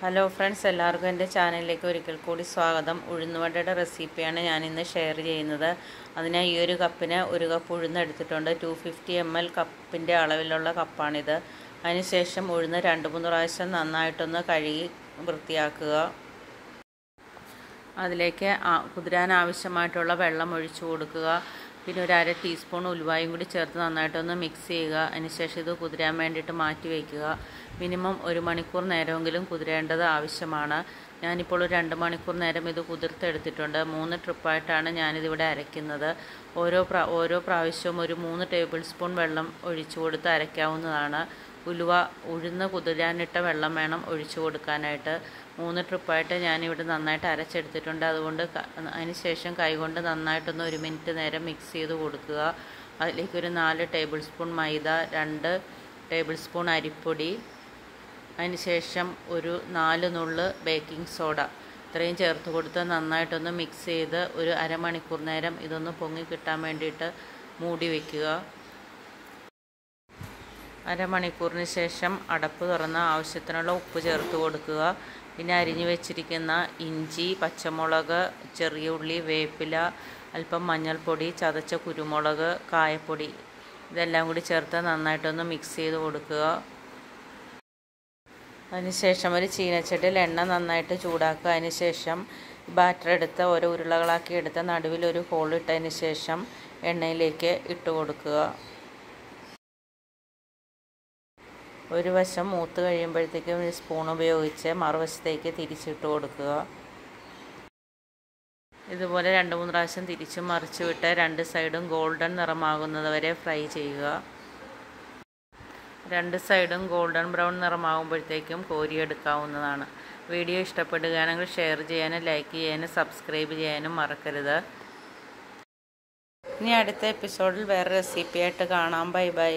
Hello friends, എല്ലാവർക്കും എൻ്റെ ചാനലിലേക്ക് ഒരിക്കൽ കൂടി സ്വാഗതം. ഉഴുന്നുവടയുടെ റെസിപ്പിയാണ് ഞാനിന്ന് ഷെയർ ചെയ്യുന്നത്. അതിനായി ഈ ഒരു കപ്പിന് 1 കപ്പ് ഉഴുന്ന് എടുത്തിട്ടുണ്ട്. 250 ml കപ്പിൻ്റെ അളവിലുള്ള കപ്പാണിത്. അതിനുശേഷം ഉഴുന്ന് 2-3 പ്രാവശ്യം നന്നായിട്ടൊന്ന് കഴുകി വൃത്തിയാക്കുക. അതിലേക്ക് കുതിരാൻ ആവശ്യമായിട്ടുള്ള വെള്ളം ഒഴിച്ചു കൊടുക്കുക. പിന്നെ ഒരു 1/2 ടീസ്പൂൺ ഉലുവായും കൂടി ചേർത്ത് നന്നായിട്ടൊന്ന് മിക്സ് ചെയ്യുക. അതിനുശേഷം ഇത് കുതിരാൻ വേണ്ടിയിട്ട് മാറ്റി വയ്ക്കുക. മിനിമം 1 മണിക്കൂർ നേരമെങ്കിലും കുതിരേണ്ടത് ആവശ്യമാണ്. ഞാനിപ്പോൾ ഒരു 2 മണിക്കൂർ നേരം ഇത് കുതിർത്തെടുത്തിട്ടുണ്ട്. 3 ട്രിപ്പായിട്ടാണ് ഞാനിതിവിടെ അരയ്ക്കുന്നത്. ഓരോ പ്രാവശ്യവും ഒരു 3 ടേബിൾ സ്പൂൺ വെള്ളം ഒഴിച്ചു കൊടുത്ത് അരയ്ക്കാവുന്നതാണ്. ഉഴുന്ന് കുതിരാനിട്ട വെള്ളം വേണം ഒഴിച്ചു കൊടുക്കാനായിട്ട്. 3 ട്രിപ്പായിട്ട് ഞാനിവിടെ നന്നായിട്ട് അരച്ചെടുത്തിട്ടുണ്ട്. അതുകൊണ്ട് അതിനുശേഷം കൈകൊണ്ട് നന്നായിട്ടൊന്ന് 1 മിനിറ്റ് നേരം മിക്സ് ചെയ്ത് കൊടുക്കുക. അതിലേക്കൊരു 4 ടേബിൾ സ്പൂൺ മൈദ, 2 ടേബിൾ സ്പൂൺ അരിപ്പൊടി, അതിനുശേഷം ഒരു 4 നുള്ള് ബേക്കിംഗ് സോഡ ഇത്രയും ചേർത്ത് കൊടുത്ത് നന്നായിട്ടൊന്ന് മിക്സ് ചെയ്ത് ഒരു അരമണിക്കൂർ നേരം ഇതൊന്ന് പൊങ്ങി കിട്ടാൻ വേണ്ടിയിട്ട് മൂടി വയ്ക്കുക. അരമണിക്കൂറിന് ശേഷം അടപ്പ് തുറന്ന് ആവശ്യത്തിനുള്ള ഉപ്പ് ചേർത്ത് കൊടുക്കുക. പിന്നെ അരിഞ്ഞു വെച്ചിരിക്കുന്ന ഇഞ്ചി, പച്ചമുളക്, ചെറിയ ഉള്ളി, വേപ്പില, അല്പം മഞ്ഞൾപ്പൊടി, ചതച്ച കുരുമുളക്, കായപ്പൊടി ഇതെല്ലാം കൂടി ചേർത്ത് നന്നായിട്ടൊന്ന് മിക്സ് ചെയ്ത് കൊടുക്കുക. അതിനുശേഷം ഒരു ചീനച്ചട്ടിയിൽ എണ്ണ നന്നായിട്ട് ചൂടാക്കുക. അതിനുശേഷം ബാറ്റർ എടുത്ത് ഓരോ ഉരുളകളാക്കി എടുത്ത് നടുവിലൊരു ഹോൾ ഇട്ടതിന് ശേഷം എണ്ണയിലേക്ക് ഇട്ട് കൊടുക്കുക. ഒരു വശം മൂത്ത് കഴിയുമ്പോഴത്തേക്കും ഒരു സ്പൂൺ ഉപയോഗിച്ച് മറുവശത്തേക്ക് തിരിച്ചിട്ട് കൊടുക്കുക. ഇതുപോലെ 2-3 പ്രാവശ്യം തിരിച്ചും മറിച്ചു വിട്ട് 2 സൈഡും ഗോൾഡൻ നിറമാകുന്നത് വരെ ഫ്രൈ ചെയ്യുക. 2 സൈഡും ഗോൾഡൻ ബ്രൗൺ നിറമാകുമ്പോഴത്തേക്കും കോരിയെടുക്കാവുന്നതാണ്. വീഡിയോ ഇഷ്ടപ്പെടുകയാണെങ്കിൽ ഷെയർ ചെയ്യാനും ലൈക്ക് ചെയ്യാനും സബ്സ്ക്രൈബ് ചെയ്യാനും മറക്കരുത്. ഇനി അടുത്ത എപ്പിസോഡിൽ വേറെ റെസിപ്പിയായിട്ട് കാണാം. Bye bye.